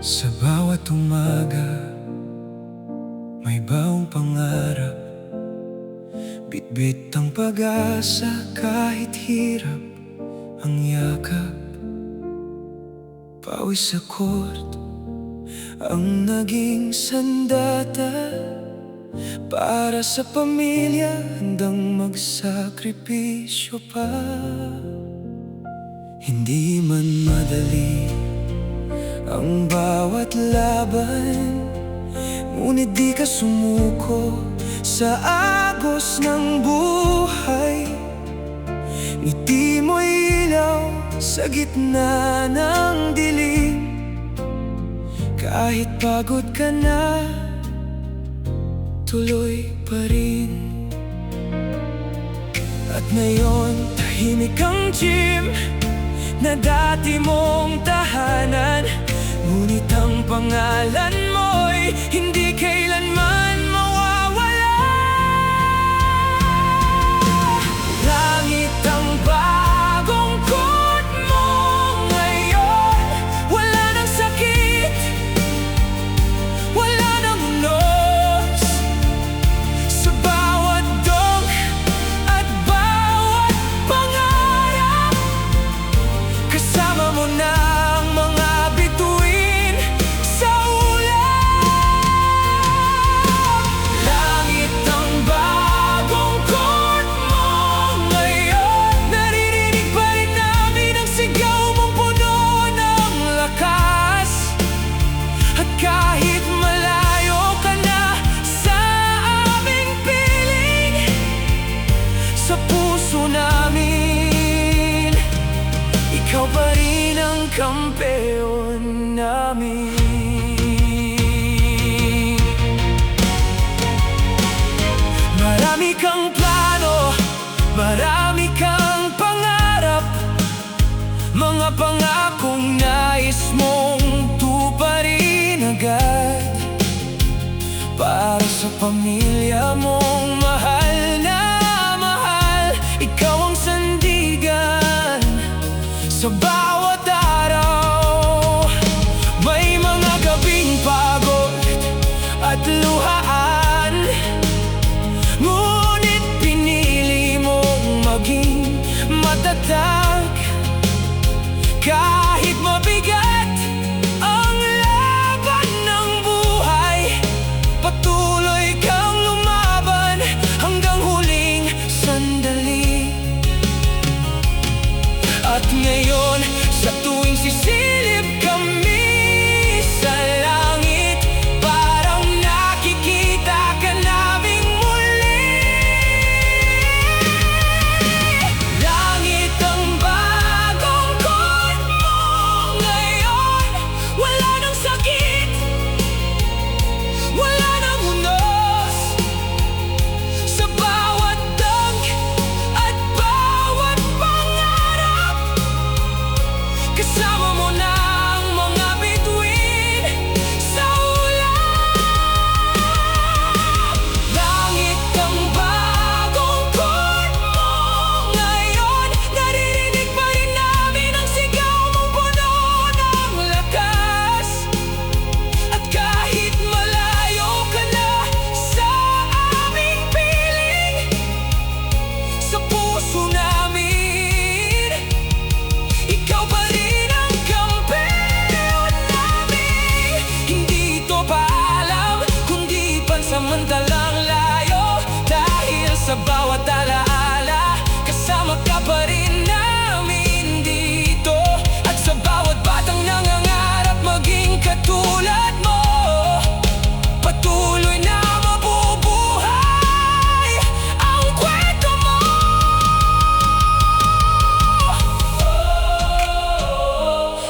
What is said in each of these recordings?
Sa bawat umaga, may bagong pangarap. Bitbit ang pag-asa kahit hirap ang yakap. Pawis sa court ang naging sandata. Para sa pamilya, handang magsakripisyo pa. Hindi man madali ang bawat laban, ngunit di ka sumuko sa agos ng buhay. Ngiti mo'y ilaw sa gitna ng dilim. Kahit pagod ka na, tuloy pa rin. At ngayon, tahimik ang gym na dati mong tahanan. Ngunit ang pangalan mo'y hindi kailanman mawawala. Langit ang bagong court mo ngayon. Wala nang sakit, wala nang unos. Sa bawat dog at bawat pangarap, kasama mo na ang mga bituin sa ulap. Langit ang bagong court mo ngayon. Naririnig pa rin namin ang sigaw mong puno ng lakas. At kahit malayo ka na sa aming piling, sa puso namin, ikaw pa rin ang kampeon namin. Marami kang plano, marami kang pangarap, mga pangakong nais mong tuparin agad. Para sa pamilya mong mahal na mahal, ikaw ang sandigan sa bawat araw. May mga gabing pagod at luhaan, ngunit pinili mong maging matatag. Kahit mabigat ang laban ng buhay, patuloy kang lumaban hanggang huling sandali. At ngayon, sa tuwing sisilip kami sa langit, parang nakikita ka naming muli. Langit ang bagong court mo ngayon. Wala nang sakit, wala nang unos. Sa bawat dog at bawat pangarap, kasama mo na ang mga bituin sa ulap. Langit ang bagong court mo ngayon. Naririnig pa rin namin ang sigaw mong puno ng lakas. At kahit malayo ka na sa aming piling, sa puso namin, ikaw pa rin ang kampeon namin. Hindi ito paalam, kundi pansamantalang layo. Dahil sa bawat alaala, kasama ka pa rin namin dito. At sa bawat batang nangangarap maging katulad mo, patuloy na mabubuhay ang kwento mo.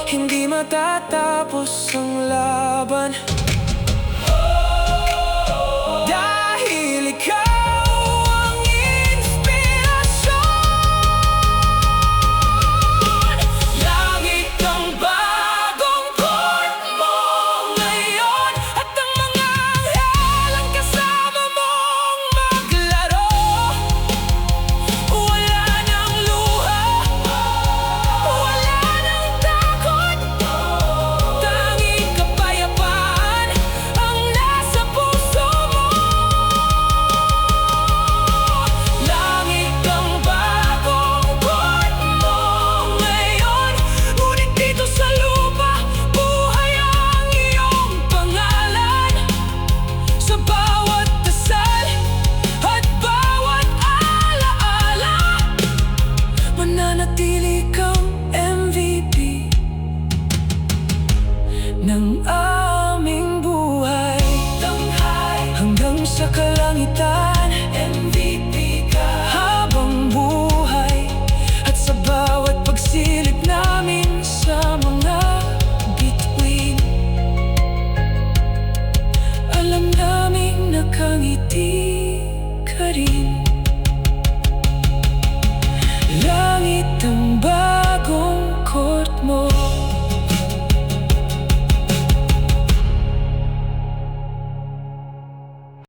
Hindi matatapos ang laban, dahil ikaw ang ng aming buhay. Hanggang sa kalangitan, MVP ka. Habang buhay at sa bawat pagsilip namin sa mga bituin, alam naming nakangiti ka rin.